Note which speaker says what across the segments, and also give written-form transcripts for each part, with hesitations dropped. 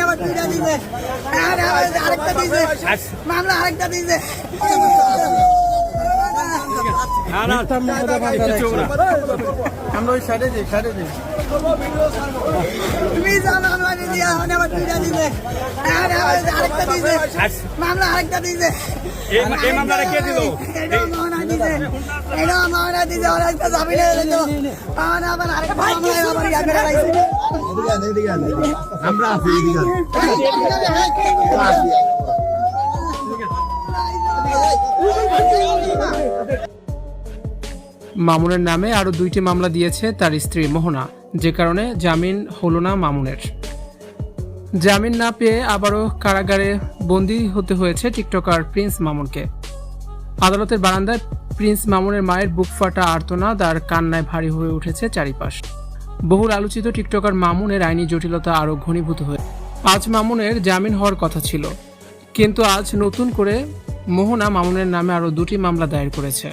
Speaker 1: আবার দুইটা দিয়েছে, আরেকটা দিয়েছে, মামলা আরেকটা দিয়েছে।
Speaker 2: আমরা ওই সাইডে যাই
Speaker 1: তুমি জানো আমার দিয়া আবার দুইটা দিয়েছে, আরেকটা দিয়েছে, মামলা আরেকটা দিয়েছে।
Speaker 3: এই মামলাটা কে দিল?
Speaker 1: এটা মামলা দিয়েছে, ওরা একটা জামিনে দিল। আবার আরেকটা মামলা আবার ইয়া করে রাখছে।
Speaker 2: আমরা আছি এদিকে
Speaker 4: মামুনের নামে আরও 2টি মামলা দিয়েছে তার স্ত্রী মোহনা, যে কারণে জামিন হলো না মামুনের। জামিন না পেয়ে আবারও কারাগারে বন্দী হতে হয়েছে টিকটকার প্রিন্স মামুনকে। আদালতের বারান্দায় প্রিন্স মামুনের মায়ের বুক ফাটা আর্তনাদ আর কান্নায় ভারী হয়ে উঠেছে চারিপাশ। বহুল আলোচিত টিকটকার মামুনের আইনি জটিলতা আরও ঘনীভূত হয়ে আজ মামুনের জামিন হওয়ার কথা ছিল, কিন্তু আজ নতুন করে মোহনা মামুনের নামে আরও 2টি মামলা দায়ের করেছে,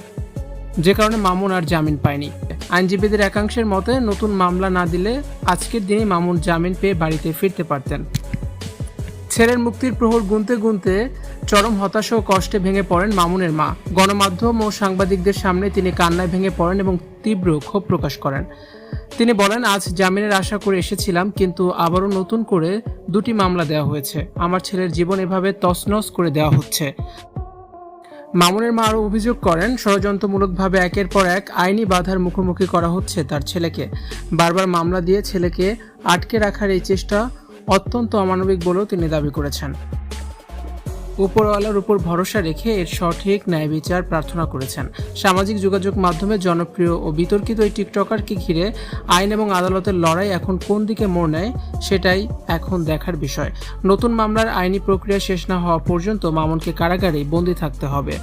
Speaker 4: যে কারণে মামুন আর জামিন পায়নি। আইনজীবীদের একাংশের মতে নতুন মামলা না দিলে আজকের দিনে মামুন জামিন পেয়ে বাড়িতে ফিরতে পারতেন। ছেলের মুক্তির প্রহর গুনতে গুনতে চরম হতাশা ও কষ্টে ভেঙে পড়েন মামুনের মা। গণমাধ্যম ও সাংবাদিকদের সামনে তিনি কান্নায় ভেঙে পড়েন এবং তীব্র ক্ষোভ প্রকাশ করেন। তিনি বলেন, আজ জামিনের আশা করে এসেছিলাম, কিন্তু আবারও নতুন করে 2টি মামলা দেওয়া হয়েছে। আমার ছেলের জীবন এভাবে তছনছ করে দেওয়া হচ্ছে। মামুনের মা আরও অভিযোগ করেন, ষড়যন্ত্রমূলকভাবে একের পর এক আইনি বাধার মুখোমুখি করা হচ্ছে তার ছেলেকে। বারবার মামলা দিয়ে ছেলেকে আটকে রাখার এই চেষ্টা অত্যন্ত অমানবিক বলেও তিনি দাবি করেছেন। উপরওয়ালার উপর ভরসা রেখে এর সঠিক ন্যায় বিচার প্রার্থনা করেছেন। সামাজিক যোগাযোগ মাধ্যমে জনপ্রিয় ও বিতর্কিত এই টিকটকারকে ঘিরে আইন এবং আদালতের লড়াই এখন কোন দিকে মোড় নেয় সেটাই এখন দেখার বিষয়। নতুন মামলার আইনি প্রক্রিয়া শেষ না হওয়া পর্যন্ত মামুনকে কারাগারেই বন্দী থাকতে হবে।